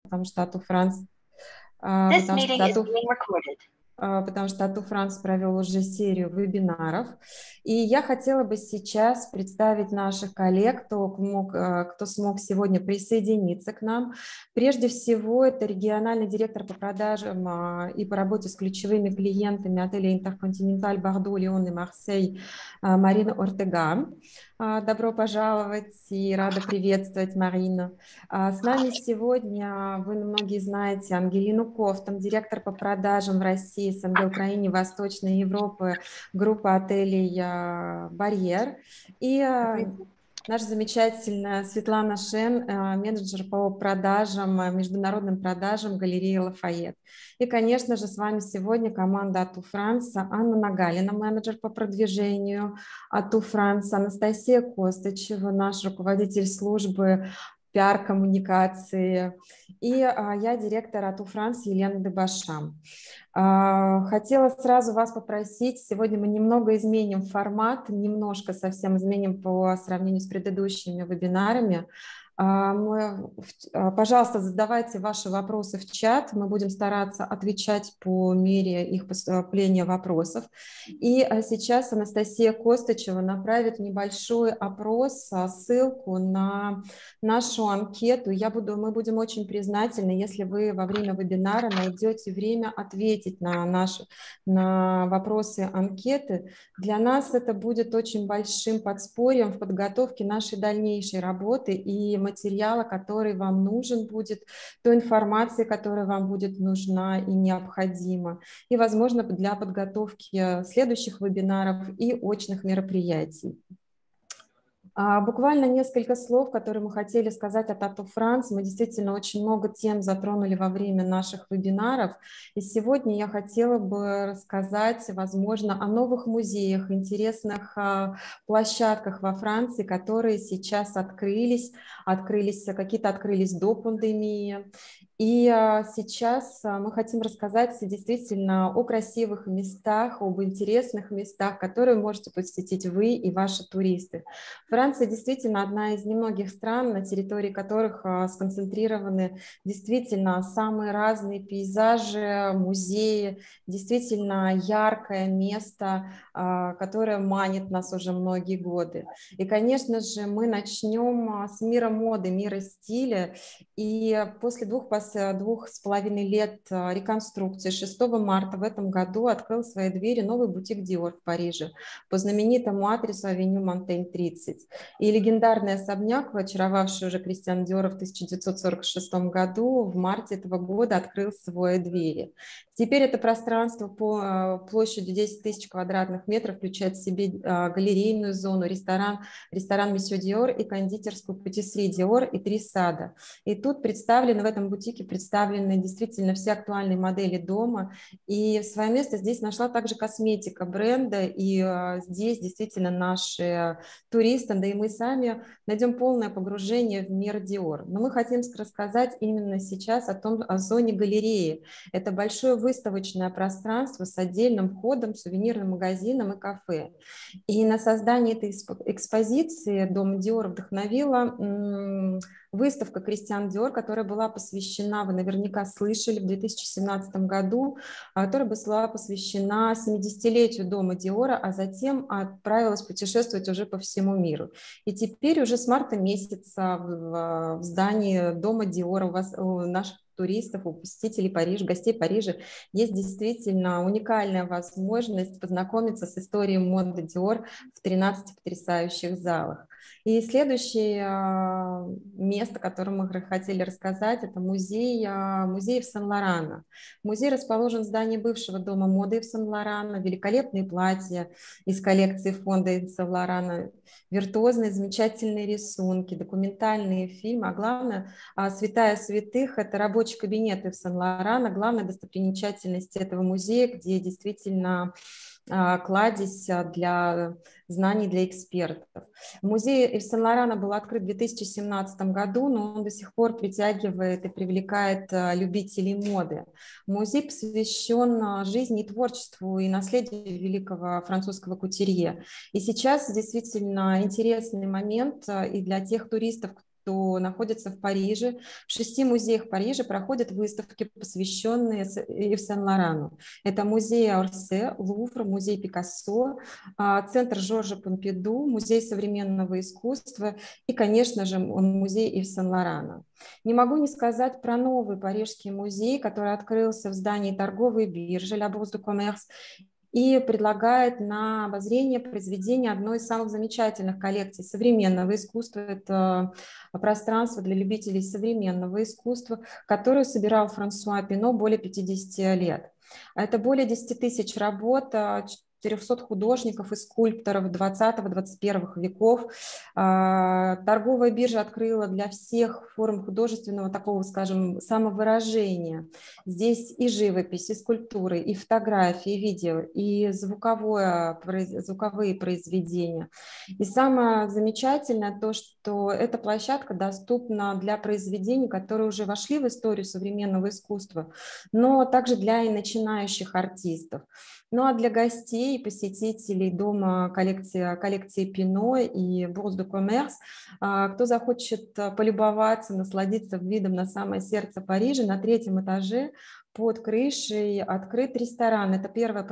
потому что Ату Франц, This meeting is being recorded. потому что Ату Франц провел уже серию вебинаров. И я хотела бы сейчас представить наших коллег, кто смог сегодня присоединиться к нам. Прежде всего, это региональный директор по продажам и по работе с ключевыми клиентами отеля Интерконтиненталь Бордо, Лион и Марсель Марина Ортега. Добро пожаловать и рада приветствовать, Марина. С нами сегодня, вы многие знаете, Ангелину Кофтон, директор по продажам в России, СНГ, Украине, Восточной Европы, группа отелей «Барьер». И наша замечательная Светлана Шен, менеджер по продажам, международным продажам галереи «Лафайет». И, конечно же, с вами сегодня команда Ату Франса, Анна Нагалина, менеджер по продвижению Ату Франса, Анастасия Костычева, наш руководитель службы пиар-коммуникации, и я директор Ату Франс Елена Дебашам. Хотела сразу вас попросить, сегодня мы немного изменим формат, немножко совсем изменим по сравнению с предыдущими вебинарами. Пожалуйста, задавайте ваши вопросы в чат, мы будем стараться отвечать по мере их поступления вопросов. И сейчас Анастасия Костычева направит небольшой опрос, ссылку на нашу анкету. Мы будем очень признательны, если вы во время вебинара найдете время ответить на вопросы анкеты. Для нас это будет очень большим подспорьем в подготовке нашей дальнейшей работы и материала, который вам нужен будет, той информации, которая вам будет нужна и необходима, и, возможно, для подготовки следующих вебинаров и очных мероприятий. Буквально несколько слов, которые мы хотели сказать от Ату Франс. Мы действительно очень много тем затронули во время наших вебинаров. И сегодня я хотела бы рассказать, возможно, о новых музеях, интересных площадках во Франции, которые сейчас открылись, какие-то открылись до пандемии. И сейчас мы хотим рассказать действительно о красивых местах, об интересных местах, которые можете посетить вы и ваши туристы. Франция действительно одна из немногих стран, на территории которых сконцентрированы действительно самые разные пейзажи, музеи, действительно яркое место, которое манит нас уже многие годы. И, конечно же, мы начнем с мира моды, мира стиля. И после 2,5 лет реконструкции 6 марта в этом году открыл свои двери новый бутик Dior в Париже по знаменитому адресу авеню Монтень 30. И легендарный особняк, очаровавший уже Кристиана Диора в 1946 году, в марте этого года открыл свои двери. Теперь это пространство по площадью 10 тысяч квадратных метров включает в себе галерейную зону, ресторан Месье Диор и кондитерскую патиссери Диор и 3 сада. И тут в этом бутике представлены действительно все актуальные модели дома. И свое место здесь нашла также косметика бренда. И здесь действительно наши туристы, да и мы сами найдем полное погружение в мир Dior. Но мы хотим рассказать именно сейчас о зоне галереи. Это большое выставочное пространство с отдельным входом, сувенирным магазином и кафе. И на создание этой экспозиции дом Dior вдохновила выставка Кристиан Диор, которая была посвящена, вы наверняка слышали, в 2017 году, которая была посвящена 70-летию дома Диора, а затем отправилась путешествовать уже по всему миру. И теперь уже с марта месяца в здании дома Диора у наших туристов, у посетителей Парижа, гостей Парижа есть действительно уникальная возможность познакомиться с историей моды Dior в 13 потрясающих залах. И следующее место, о котором мы хотели рассказать, это музей в Сен-Лорано. Музей расположен в здании бывшего дома моды в Сен-Лорано, великолепные платья из коллекции фонда Сен-Лорано, виртуозные, замечательные рисунки, документальные фильмы, а главное, святая святых – это рабочий кабинет в Сен-Лорано, главная достопримечательность этого музея, где действительно кладезь для знаний для экспертов. Музей Ив Сен-Лорано был открыт в 2017 году, но он до сих пор притягивает и привлекает любителей моды. Музей посвящен жизни и творчеству и наследию великого французского кутюрье. И сейчас действительно интересный момент и для тех туристов, что находится в Париже. В 6 музеях Парижа проходят выставки, посвященные Ив Сен-Лорану. Это музей Орсе, Лувр, музей Пикассо, центр Жоржа Помпиду, музей современного искусства и, конечно же, музей Ив Сен-Лорана. Не могу не сказать про новый парижский музей, который открылся в здании торговой биржи La Bourse du Commerce и предлагает на обозрение произведения одной из самых замечательных коллекций современного искусства. Это пространство для любителей современного искусства, которое собирал Франсуа Пино более 50 лет. Это более 10 тысяч работ 400 художников и скульпторов 20-21 веков. Торговая биржа открыла для всех форм художественного такого, скажем, самовыражения. Здесь и живопись, и скульптуры, и фотографии, и видео, и звуковые произведения. И самое замечательное то, что эта площадка доступна для произведений, которые уже вошли в историю современного искусства, но также для и начинающих артистов. Ну а для гостей и посетителей дома коллекции Пино и Bourse du Commerce, кто захочет полюбоваться, насладиться видом на самое сердце Парижа, на 3-м этаже под крышей открыт ресторан. Это первое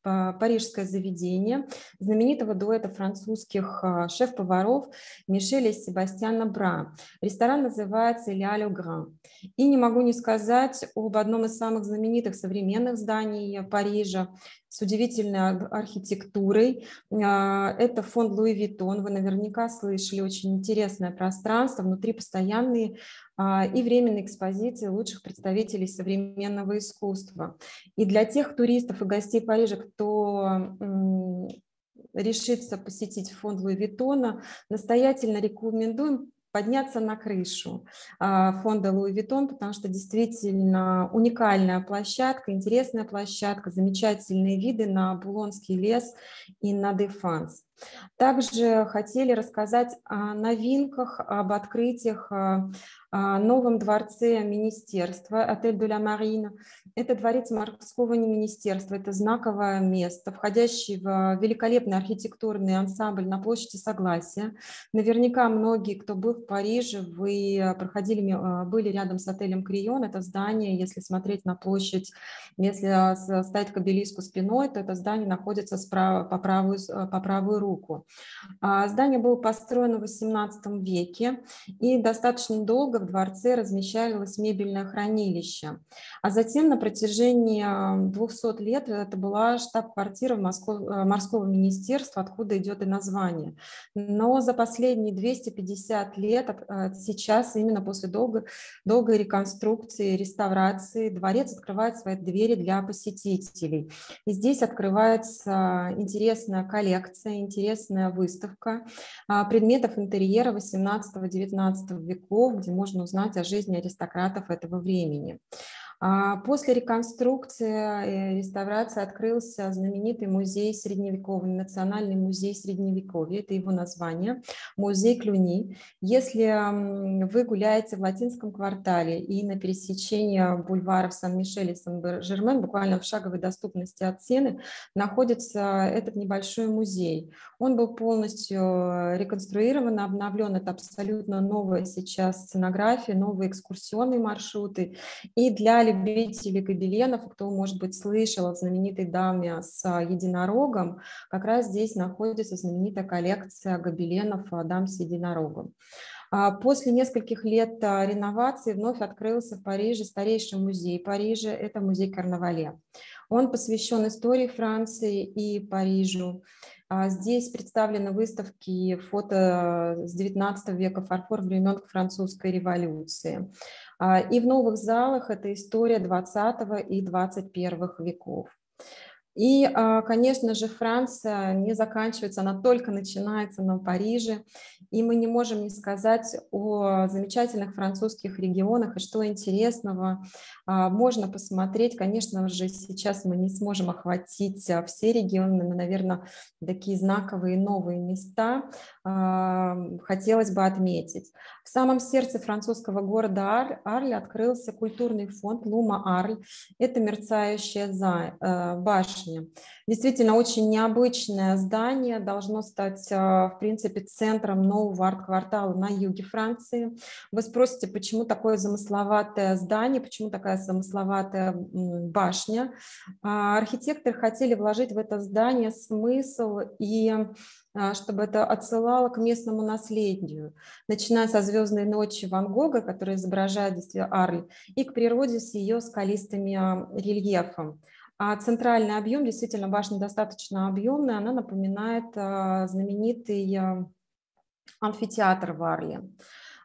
парижское заведение знаменитого дуэта французских шеф-поваров Мишеля и Себастьяна Бра. Ресторан называется «Ля Ле Гран». И не могу не сказать об одном из самых знаменитых современных зданий Парижа с удивительной архитектурой. Это фонд Луи Виттон. Вы наверняка слышали, очень интересное пространство. Внутри постоянные и временные экспозиции лучших представителей современного искусства. И для тех туристов и гостей Парижа, кто решится посетить фонд Луи Виттона, настоятельно рекомендуем подняться на крышу фонда Луи Виттон, потому что действительно уникальная площадка, интересная площадка, замечательные виды на Булонский лес и на Дефанс. Также хотели рассказать о новинках, об открытиях о новом дворце министерства, отель де ла Марина. Это дворец морского министерства, это знаковое место, входящее в великолепный архитектурный ансамбль на площади Согласия. Наверняка многие, кто был в Париже, вы были рядом с отелем Крион. Это здание, если смотреть на площадь, если ставить к обелиску спиной, то это здание находится по правую руку. Здание было построено в XVIII веке, и достаточно долго в дворце размещалось мебельное хранилище. А затем на протяжении 200 лет это была штаб-квартира морского министерства, откуда идет и название. Но за последние 250 лет, сейчас именно после долгой реконструкции, реставрации, дворец открывает свои двери для посетителей. И здесь открывается интересная коллекция, интересная выставка предметов интерьера 18-19 веков, где можно узнать о жизни аристократов этого времени. После реконструкции и реставрации открылся знаменитый музей средневековый, Национальный музей средневековья, это его название, музей Клюни. Если вы гуляете в Латинском квартале и на пересечении бульваров Сан-Мишель и Сан-Жермен, буквально в шаговой доступности от Сены, находится этот небольшой музей. Он был полностью реконструирован, обновлен, это абсолютно новая сейчас сценография, новые экскурсионные маршруты. И для любителей гобеленов, кто, может быть, слышал о знаменитой даме с единорогом, как раз здесь находится знаменитая коллекция гобеленов дам с единорогом. После нескольких лет реновации вновь открылся в Париже старейший музей Парижа, это музей Карнавале. Он посвящен истории Франции и Парижу. Здесь представлены выставки и фото с XIX века, фарфор времен французской революции. И в новых залах это история XX и XXI веков. И, конечно же, Франция не заканчивается, она только начинается на Париже, и мы не можем не сказать о замечательных французских регионах, и что интересного можно посмотреть. Конечно же, сейчас мы не сможем охватить все регионы, но, наверное, такие знаковые новые места хотелось бы отметить. В самом сердце французского города Арль открылся культурный фонд Лума Арль. Это мерцающая башня, башня. Действительно, очень необычное здание, должно стать, в принципе, центром нового арт-квартала на юге Франции. Вы спросите, почему такое замысловатое здание, почему такая замысловатая башня? Архитекторы хотели вложить в это здание смысл и чтобы это отсылало к местному наследию, начиная со «Звездной ночи» Ван Гога, который изображает действительно Арль, и к природе с ее скалистыми рельефом. А центральный объем, действительно, башня достаточно объемная, она напоминает знаменитый амфитеатр в Арле.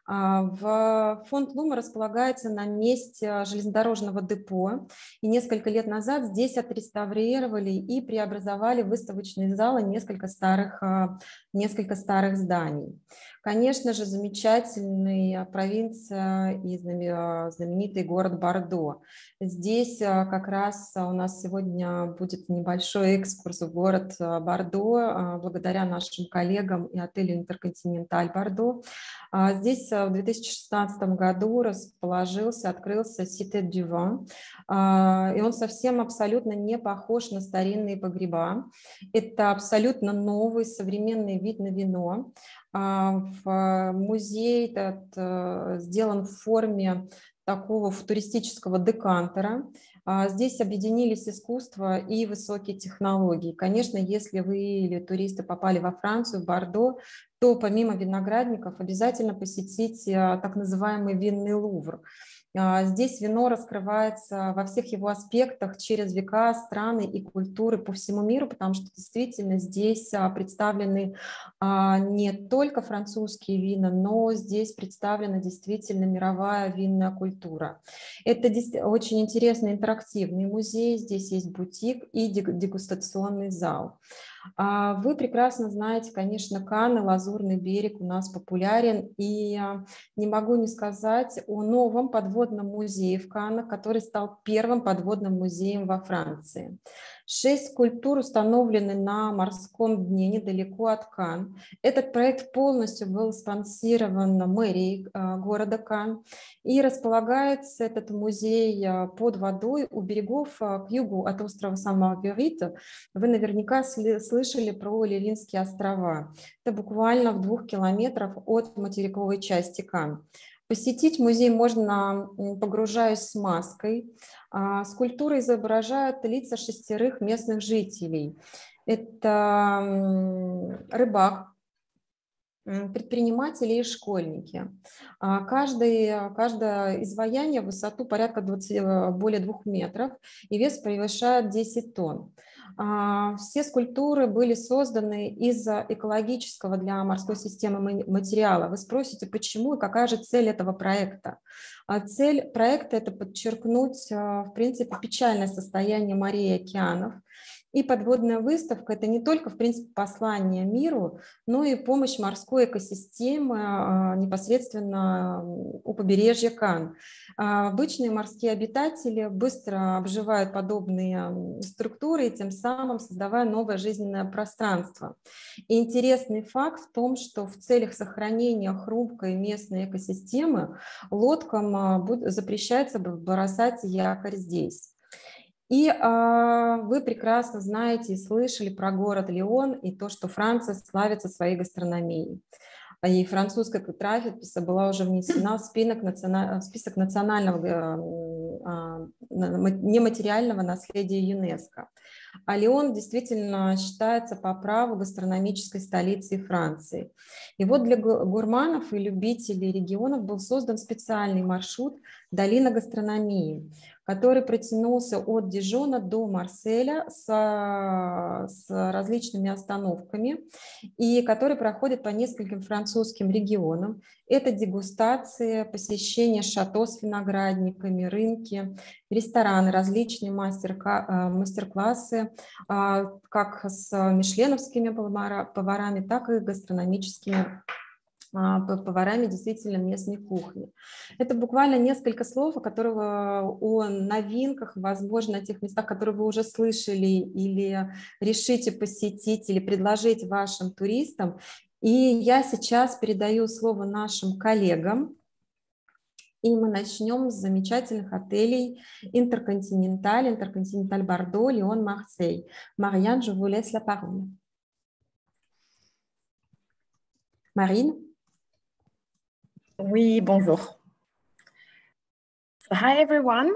Фонд Лума располагается на месте железнодорожного депо, и несколько лет назад здесь отреставрировали и преобразовали выставочные залы несколько старых зданий. Конечно же, замечательная провинция и знаменитый город Бордо. Здесь как раз у нас сегодня будет небольшой экскурс в город Бордо, благодаря нашим коллегам и отелю «Интерконтиненталь Бордо». Здесь в 2016 году открылся Cité du Vin, и он совсем абсолютно не похож на старинные погреба. Это абсолютно новый современный вид на вино. Музей этот сделан в форме такого футуристического декантера. Здесь объединились искусство и высокие технологии. Конечно, если вы или туристы попали во Францию, в Бордо, то помимо виноградников обязательно посетите так называемый винный Лувр. Здесь вино раскрывается во всех его аспектах через века, страны и культуры по всему миру, потому что действительно здесь представлены не только французские вина, но здесь представлена действительно мировая винная культура. Это очень интересный интерактивный музей, здесь есть бутик и дегустационный зал. Вы прекрасно знаете, конечно, Канны, Лазурный берег у нас популярен, и не могу не сказать о новом подводном музее в Каннах, который стал первым подводным музеем во Франции. 6 скульптур установлены на морском дне недалеко от Канн. Этот проект полностью был спонсирован мэрией города Канн, и располагается этот музей под водой у берегов к югу от острова Сан-Маргарита. Вы наверняка слышали про Лилинские острова. Это буквально в 2 километрах от материковой части Канн. Посетить музей можно, погружаясь с маской. Скульптуры изображают лица 6 местных жителей. Это рыбак, предприниматели и школьники. Каждое изваяние в высоту порядка более 2 метров, и вес превышает 10 тонн. Все скульптуры были созданы из экологического для морской системы материала. Вы спросите, почему и какая же цель этого проекта? Цель проекта – это подчеркнуть, в принципе, печальное состояние морей и океанов. И подводная выставка – это не только, в принципе, послание миру, но и помощь морской экосистеме непосредственно у побережья Канн. Обычные морские обитатели быстро обживают подобные структуры, и тем самым создавая новое жизненное пространство. И интересный факт в том, что в целях сохранения хрупкой местной экосистемы лодкам запрещается бросать якорь здесь. И вы прекрасно знаете и слышали про город Лион и то, что Франция славится своей гастрономией. И французская трапеза была уже внесена в список национального нематериального наследия ЮНЕСКО. А Лион действительно считается по праву гастрономической столицей Франции. И вот для гурманов и любителей регионов был создан специальный маршрут «Долина гастрономии», который протянулся от Дижона до Марселя с различными остановками, и который проходит по нескольким французским регионам. Это дегустации, посещение шато с виноградниками, рынки, рестораны, различные мастер-классы, как с мишленовскими поварами, так и гастрономическими поварами действительно местной кухни. Это буквально несколько слов, о новинках, возможно, о тех местах, которые вы уже слышали или решите посетить, или предложить вашим туристам. И я сейчас передаю слово нашим коллегам. И мы начнем с замечательных отелей Интерконтиненталь Бордо, Лион, Марсей. Marianne, je vous laisse la parole. Marine? Oui, bonjour. So, hi, everyone.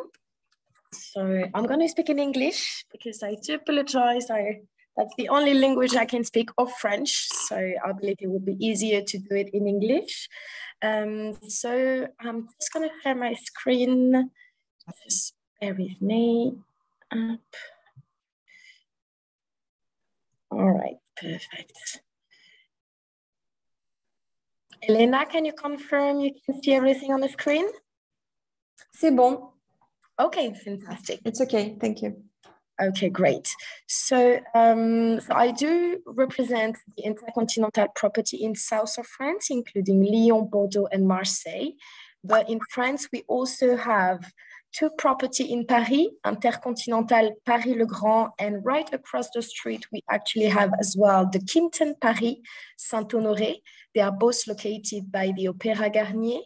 So I'm going to speak in English because I do apologize. That's the only language I can speak of French. So I believe it would be easier to do it in English. So I'm just going to share my screen. Just bear with me. All right, perfect. Elena, can you confirm you can see everything on the screen? C'est bon. Okay, fantastic. It's okay, thank you. Okay, great. So, so I do represent the intercontinental property in south of France, including Lyon, Bordeaux, and Marseille. But in France, we also have two property in Paris, Intercontinental Paris-le-Grand, and right across the street, we actually have as well the Kimpton Paris, Saint-Honoré. They are both located by the Opéra Garnier.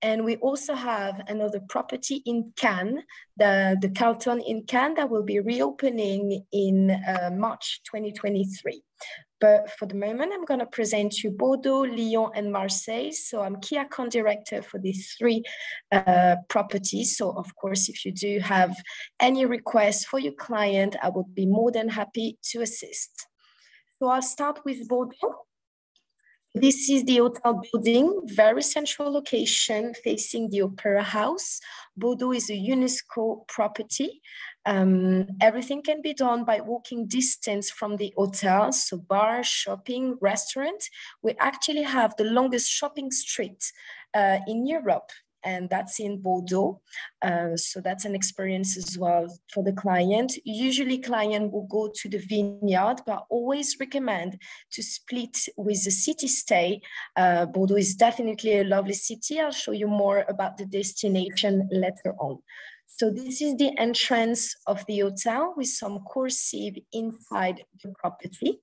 And we also have another property in Cannes, the Carlton in Cannes, that will be reopening in March 2023. But for the moment, I'm going to present you Bordeaux, Lyon, and Marseille. So I'm key account director for these three properties. So of course, if you do have any requests for your client, I would be more than happy to assist. So I'll start with Bordeaux. This is the hotel building, very central location facing the Opera House. Bordeaux is a UNESCO property. Everything can be done by walking distance from the hotel, so bar, shopping, restaurant. We actually have the longest shopping street in Europe, and that's in Bordeaux. So that's an experience as well for the client. Usually client will go to the vineyard, but always recommend to split with the city stay. Bordeaux is definitely a lovely city. I'll show you more about the destination later on. So this is the entrance of the hotel with some coursive inside the property.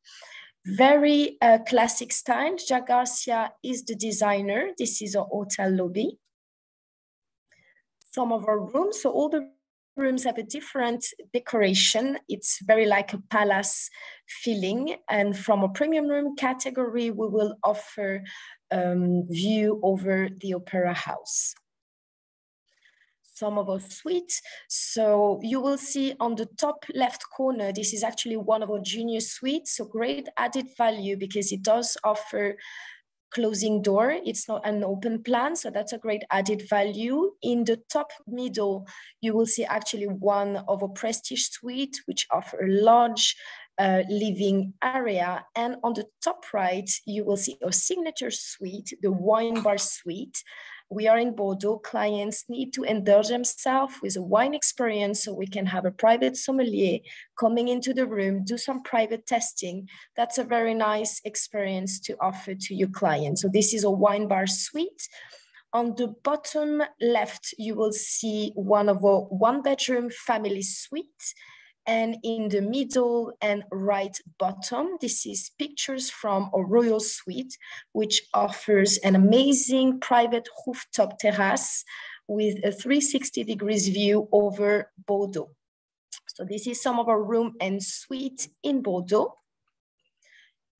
Very classic style. Jacques Garcia is the designer. This is our hotel lobby. Some of our rooms, so all the rooms have a different decoration. It's very like a palace feeling. And from a premium room category, we will offer view over the Opera House. Some of our suites. So you will see on the top left corner, this is actually one of our junior suites. So great added value because it does offer closing door. It's not an open plan, so that's a great added value. In the top middle, you will see actually one of a prestige suite, which offer a large living area. And on the top right, you will see a signature suite, the wine bar suite. We are in Bordeaux. Clients need to indulge themselves with a wine experience so we can have a private sommelier coming into the room, do some private testing. That's a very nice experience to offer to your client. So this is a wine bar suite. On the bottom left, you will see one of our one-bedroom family suites. And in the middle and right bottom, this is pictures from a royal suite, which offers an amazing private rooftop terrace with a 360 degrees view over Bordeaux. So this is some of our room and suite in Bordeaux.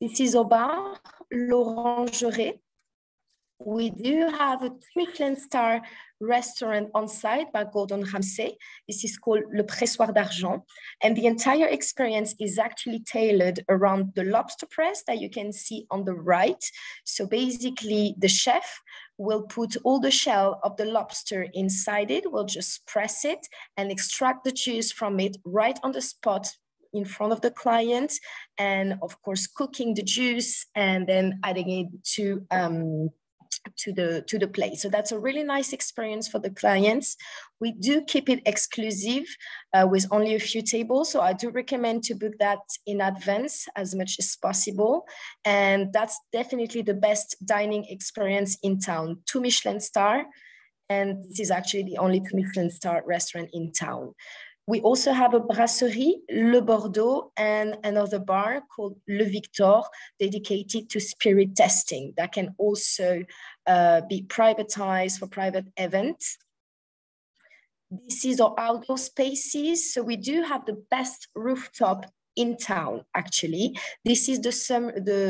This is our bar, L'Orangerie. We do have a Michelin star restaurant on site by Gordon Ramsay. This is called Le Pressoir d'Argent. And the entire experience is actually tailored around the lobster press that you can see on the right. So basically the chef will put all the shell of the lobster inside it. We'll just press it and extract the juice from it right on the spot in front of the client. And of course, cooking the juice and then adding it to the plate. So that's a really nice experience for the clients. We do keep it exclusive with only a few tables. So I do recommend to book that in advance as much as possible. And that's definitely the best dining experience in town. 2 Michelin star. And this is actually the only 2 Michelin star restaurant in town. We also have a brasserie, Le Bordeaux, and another bar called Le Victor, dedicated to spirit testing that can also be privatized for private events. This is our outdoor spaces. So we do have the best rooftop in town, actually. This is the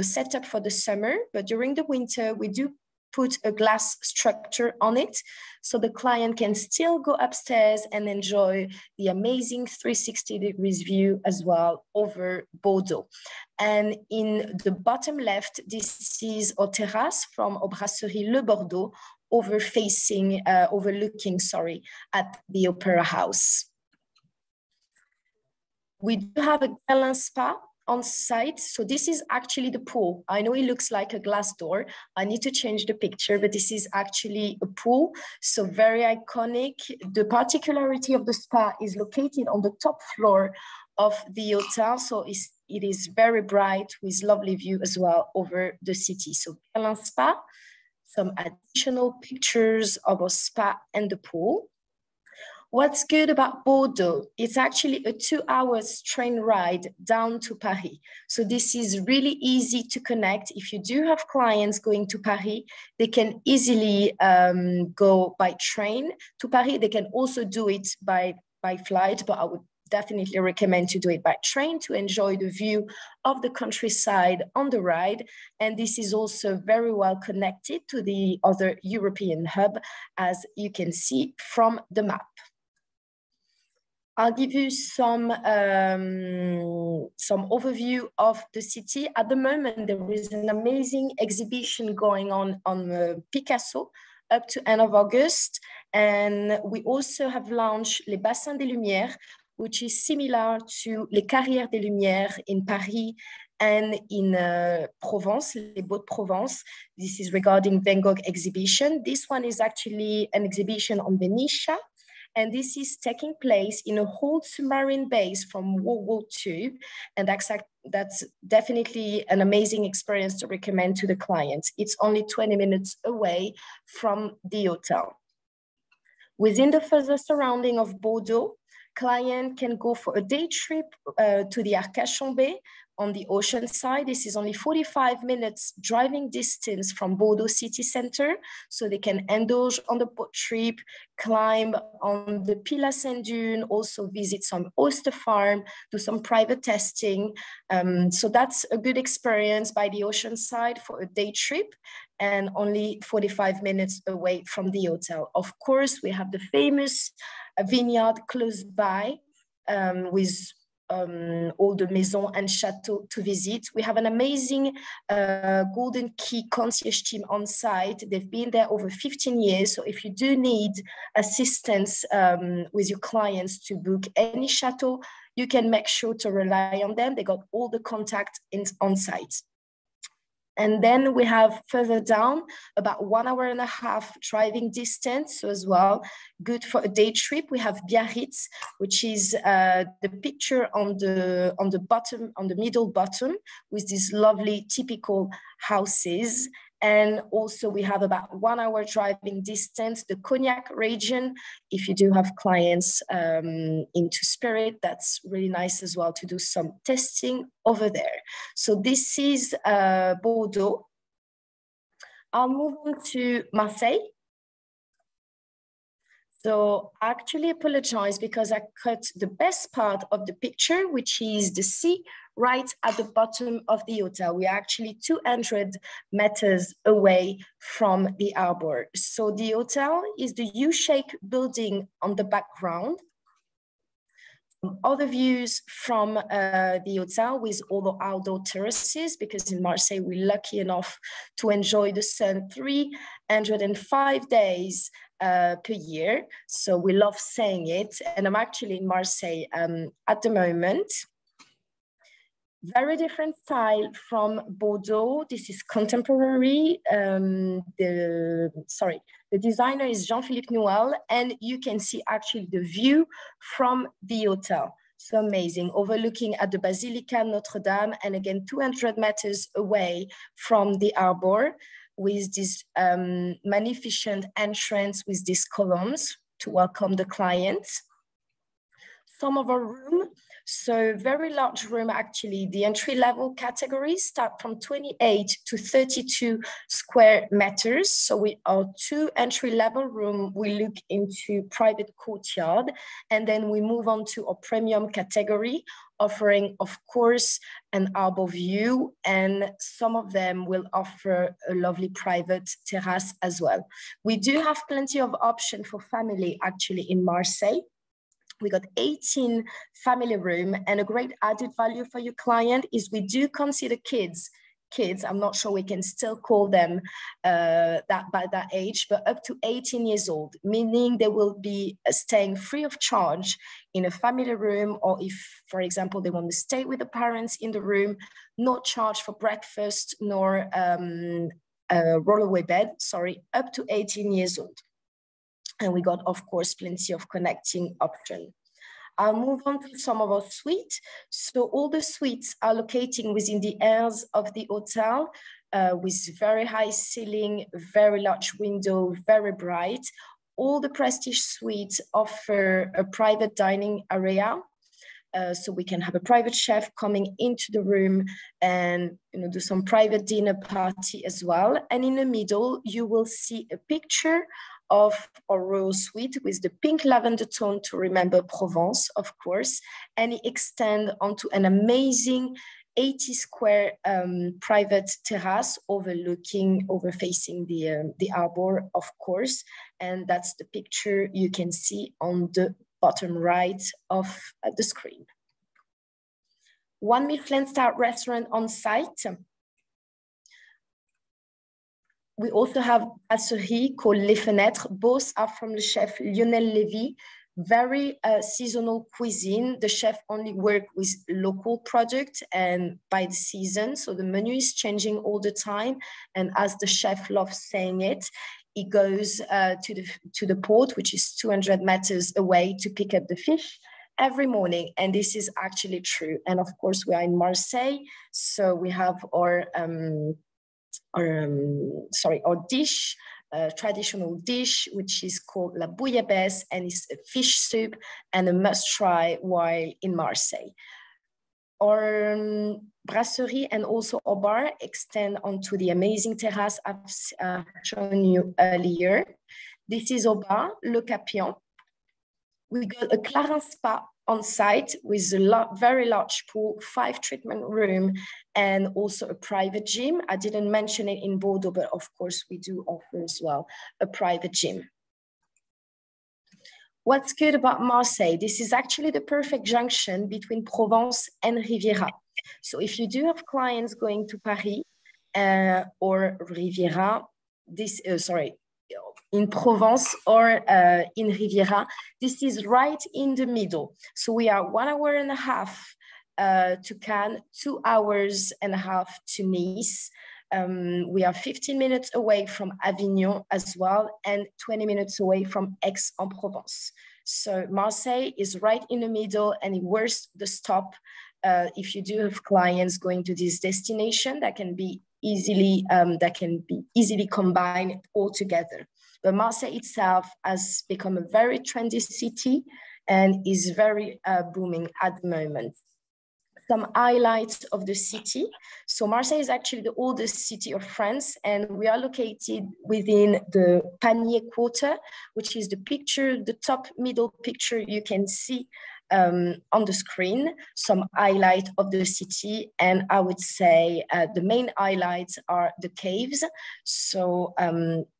setup for the summer, but during the winter, we do put a glass structure on it, so the client can still go upstairs and enjoy the amazing 360 degrees view as well over Bordeaux. And in the bottom left, this is our terrace from our Brasserie Le Bordeaux, overlooking, at the Opera House. We do have a Guerlain spa on site. So this is actually the pool. I know it looks like a glass door. I need to change the picture, but this is actually a pool. So very iconic. The particularity of the spa is located on the top floor of the hotel. So it is very bright with lovely view as well over the city. So Guerlain spa, some additional pictures of a spa and the pool. What's good about Bordeaux? It's actually a 2-hour train ride down to Paris. So this is really easy to connect. If you do have clients going to Paris, they can easily go by train to Paris. They can also do it by flight, but I would definitely recommend to do it by train to enjoy the view of the countryside on the ride. And this is also very well connected to the other European hub, as you can see from the map. I'll give you some overview of the city. At the moment, there is an amazing exhibition going on Picasso up to end of August. And we also have launched Les Bassins des Lumières, which is similar to Les Carrières des Lumières in Paris and in Provence, Les Beaux de Provence. This is regarding Van Gogh exhibition. This one is actually an exhibition on Venetia. And this is taking place in a whole submarine base from World War II. And that's definitely an amazing experience to recommend to the clients. It's only 20 minutes away from the hotel. Within the further surrounding of Bordeaux, client can go for a day trip to the Arcachon Bay on the ocean side. This is only 45 minutes driving distance from Bordeaux city center. So they can indulge on the boat trip, climb on the Pilat Saint Dune, also visit some oyster farm, do some private testing. So that's a good experience by the ocean side for a day trip and only 45 minutes away from the hotel. Of course, we have the famous vineyard close by with all the maisons and chateaux to visit. We have an amazing Golden Key concierge team on site. They've been there over 15 years. So if you do need assistance with your clients to book any chateau, you can make sure to rely on them. They got all the contact on site. And then we have further down about 1.5 hours driving distance. So as well, good for a day trip. We have Biarritz, which is the picture on the bottom, on the middle bottom, with these lovely typical houses. And also we have about 1 hour driving distance, the Cognac region. If you do have clients into spirit, that's really nice as well to do some testing over there. So this is Bordeaux. I'll move on to Marseille. So I actually apologize because I cut the best part of the picture, which is the sea right at the bottom of the hotel. We are actually 200 meters away from the harbor. So the hotel is the U-shaped building on the background. Other views from the hotel with all the outdoor terraces, because in Marseille, we're lucky enough to enjoy the sun 305 days per year. So we love saying it. And I'm actually in Marseille at the moment. Very different style from Bordeaux. This is contemporary. The designer is Jean-Philippe Nouel, and you can see actually the view from the hotel. So amazing, overlooking at the Basilica Notre Dame, and again, 200 meters away from the harbor, with this magnificent entrance with these columns to welcome the clients. Some of our room, so very large room actually. The entry-level categories start from 28 to 32 square meters. So we are 2 entry-level room. We look into private courtyard, and then we move on to a premium category, offering, of course, an arbor view, and some of them will offer a lovely private terrace as well. We do have plenty of options for family actually in Marseille. We got 18 family room, and a great added value for your client is we do consider kids, I'm not sure we can still call them that by that age, but up to 18 years old, meaning they will be staying free of charge in a family room, or if, for example, they want to stay with the parents in the room, no charge for breakfast, nor a rollaway bed, up to 18 years old. And we got, of course, plenty of connecting options. I'll move on to some of our suites. So all the suites are located within the airs of the hotel with very high ceiling, very large window, very bright. All the prestige suites offer a private dining area. So we can have a private chef coming into the room and do some private dinner party as well. And in the middle, you will see a picture of our royal suite with the pink lavender tone to remember Provence, of course, and it extends onto an amazing 80 square private terrace overfacing the arbor, of course, and that's the picture you can see on the bottom right of the screen. 1 Michelin star restaurant on site. We also have brasserie called Les Fenêtres. Both are from the chef Lionel Lévy. Very seasonal cuisine. The chef only works with local products and by the season. So the menu is changing all the time. And as the chef loves saying it, he goes to the port, which is 200 meters away, to pick up the fish every morning. And this is actually true. And of course, we are in Marseille. So we have our dish, traditional dish, which is called la bouillabaisse, and it's a fish soup and a must try while in Marseille. Our brasserie and also our bar extend onto the amazing terrace I've shown you earlier. This is our bar, Le Capion. We got a Clarins spa on site with a very large pool, 5 treatment room, and also a private gym. I didn't mention it in Bordeaux, but of course we do offer as well a private gym. What's good about Marseille? This is actually the perfect junction between Provence and Riviera. So if you do have clients going to Paris or Riviera, in Provence or in Riviera, this is right in the middle. So we are 1 hour and a half to Cannes, 2 hours and a half to Nice. We are 15 minutes away from Avignon as well, and 20 minutes away from Aix-en-Provence. So Marseille is right in the middle, and it worth the stop if you do have clients going to this destination that can be easily combined all together. But Marseille itself has become a very trendy city and is very booming at the moment. Some highlights of the city. So Marseille is actually the oldest city of France, and we are located within the Panier Quarter, which is the top middle picture you can see on the screen. Some highlight of the city, and I would say the main highlights are the caves, so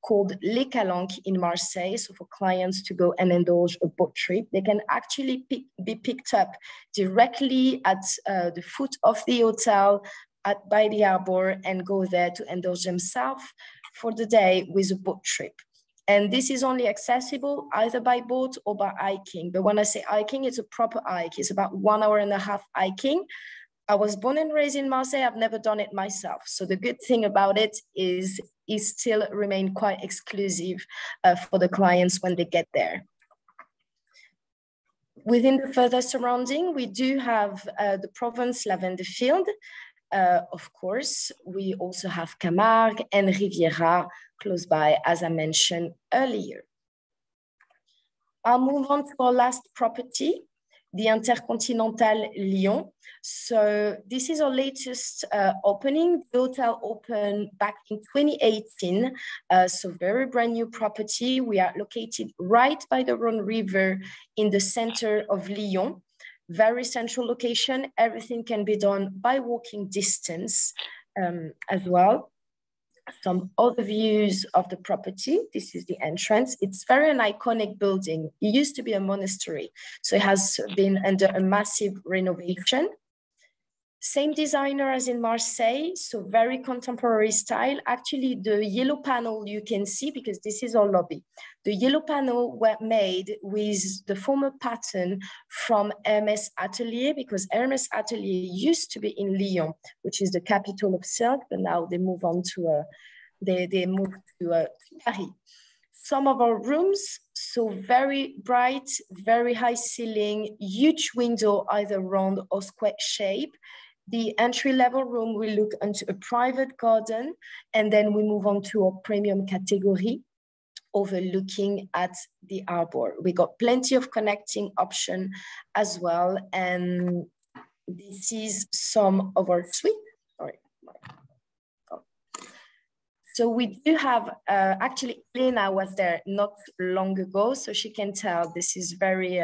called Les Calanques in Marseille. So for clients to go and indulge a boat trip, they can actually be picked up directly at the foot of the hotel by the harbor and go there to indulge themselves for the day with a boat trip. And this is only accessible either by boat or by hiking. But when I say hiking, it's a proper hike. It's about 1 hour and a half hiking. I was born and raised in Marseille. I've never done it myself. So the good thing about it is it still remains quite exclusive for the clients when they get there. Within the further surrounding, we do have the Provence lavender field. Of course, we also have Camargue and Riviera close by, as I mentioned earlier. I'll move on to our last property. the Intercontinental Lyon. So this is our latest opening. The hotel opened back in 2018, so very brand new property. We are located right by the Rhône River in the center of Lyon. Very central location. Everything can be done by walking distance as well. Some other views of the property. This is the entrance. It's very an iconic building. It used to be a monastery, so it has been under a massive renovation. Same designer as in Marseille, so very contemporary style. Actually, the yellow panel you can see, because this is our lobby. The yellow panel were made with the former pattern from Hermès Atelier, because Hermès Atelier used to be in Lyon, which is the capital of silk, but now they move on to they moved to Paris. Some of our rooms, so very bright, very high ceiling, huge window, either round or square shape. The entry-level room will look into a private garden, and then we move on to a premium category overlooking at the harbor. We got plenty of connecting option as well, and this is some of our suite. Sorry. So we do have, actually, Elena was there not long ago, so she can tell this is very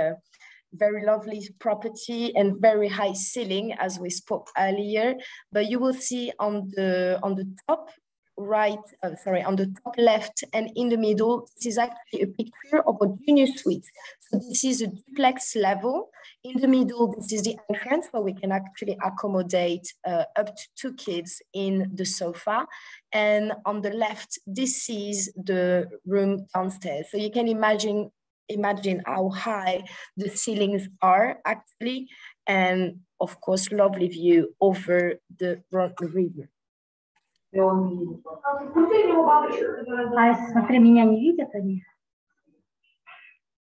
lovely property and very high ceiling, as we spoke earlier. But you will see on the top right, on the top left and in the middle, this is actually a picture of a junior suite. So this is a duplex level. In the middle, this is the entrance where we can actually accommodate up to 2 kids in the sofa. And on the left, this is the room downstairs. So you can imagine how high the ceilings are actually, and of course, lovely view over the Rhône River.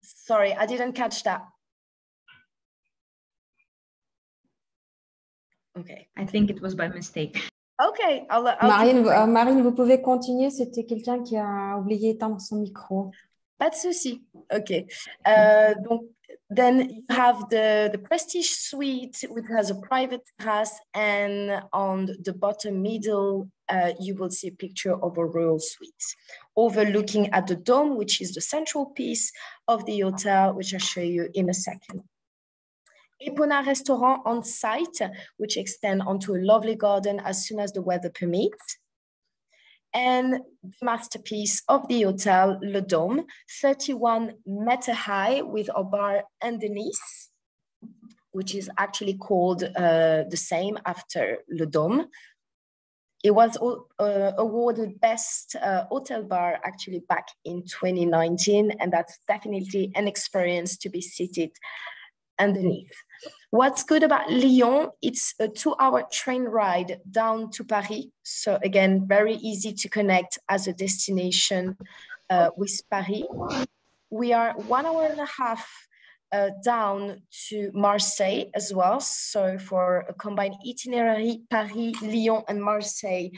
Sorry, I didn't catch that. Okay. I think it was by mistake. Okay. Marine, vous pouvez continuer. C'était quelqu'un qui a oublié d'éteindre son micro. Pas de souci. Okay. Donc, then you have the Prestige Suite, which has a private terrace, and on the bottom middle, you will see a picture of a royal suite, overlooking at the dome, which is the central piece of the hotel, which I'll show you in a second. Epona restaurant on site, which extend onto a lovely garden as soon as the weather permits. And the masterpiece of the hotel, Le Dôme, 31 meter high with a bar underneath, which is actually called the same after Le Dôme. It was awarded best hotel bar actually back in 2019, and that's definitely an experience to be seated underneath. What's good about Lyon, it's a 2-hour train ride down to Paris. So again, very easy to connect as a destination with Paris. We are 1.5 hours down to Marseille as well. So for a combined itinerary, Paris, Lyon, and Marseille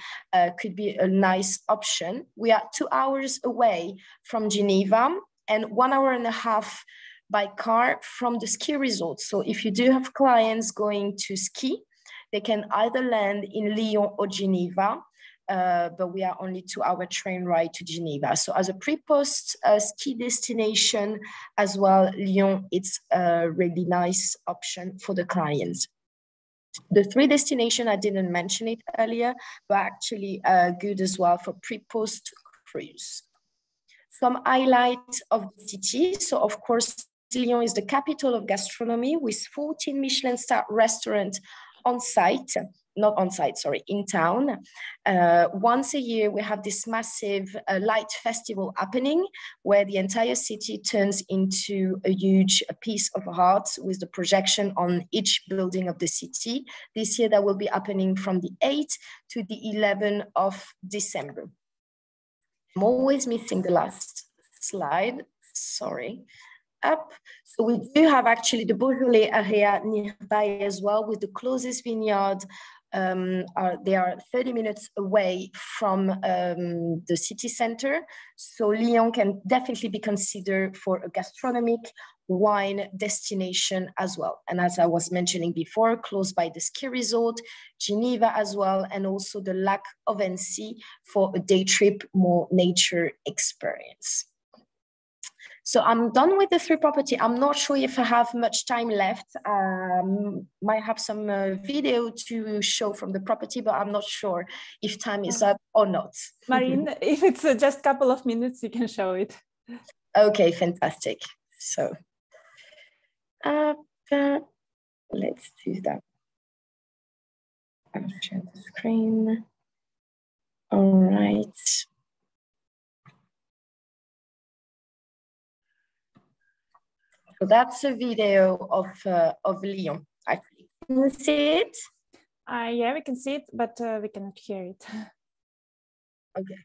could be a nice option. We are 2 hours away from Geneva and 1.5 hours by car from the ski resort. So if you do have clients going to ski, they can either land in Lyon or Geneva, but we are only 2-hour train ride to Geneva. So as a pre-post ski destination as well, Lyon, it's a really nice option for the clients. The 3 destinations, I didn't mention it earlier, but actually good as well for pre-post cruise. Some highlights of the city. So of course, Lyon is the capital of gastronomy with 14 Michelin star restaurants in town. Once a year, we have this massive light festival happening where the entire city turns into a huge piece of art with the projection on each building of the city. This year, that will be happening from the 8th to the 11th of December. I'm always missing the last slide, sorry. Up. So we do have actually the Beaujolais area nearby as well with the closest vineyard they are 30 minutes away from the city center. So Lyon can definitely be considered for a gastronomic wine destination as well. And as I was mentioning before, close by the ski resort, Geneva as well, and also the Lac of Annecy for a day trip, more nature experience. So I'm done with the 3 property. I'm not sure if I have much time left. Might have some video to show from the property, but I'm not sure if time is up or not. Marine, if it's just a couple of minutes, you can show it. Okay, fantastic. So let's do that. I'll share the screen. All right. So that's a video of Lyon, actually. Can you see it? Yeah, we can see it, but we cannot hear it. Okay.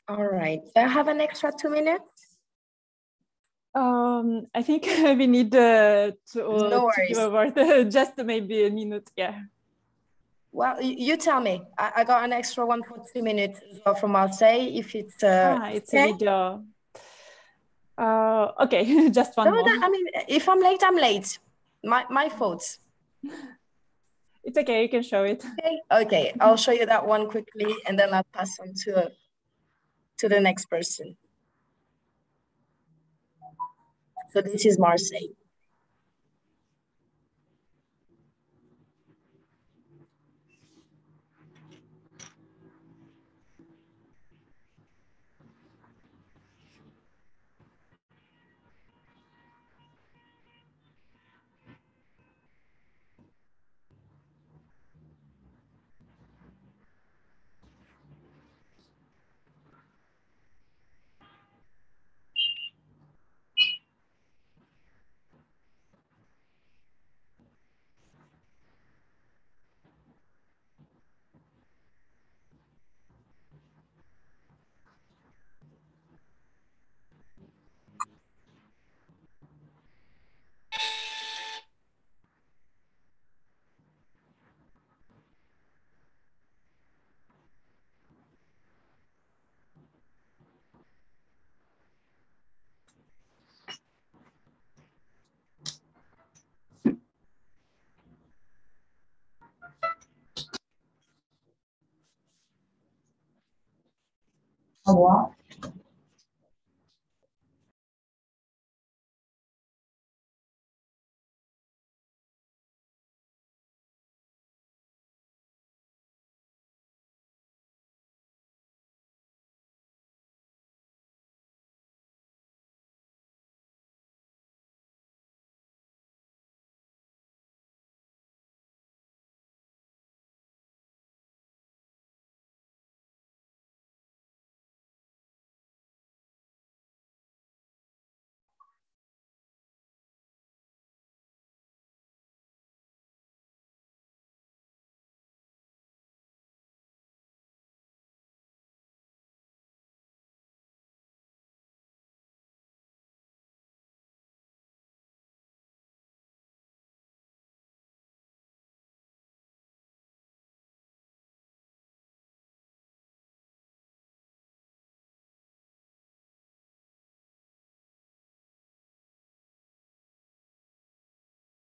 All right. Do I have an extra 2 minutes? I think we need to give a word, just maybe a minute, yeah. Well, you tell me. I got an extra one for 2 minutes as well from Marseille, if it's... it's a video. Okay, just one more. I mean, if I'm late, I'm late. My fault. It's okay, you can show it. Okay, I'll show you that one quickly, and then I'll pass on to the next person. So this is Marseille. Au revoir.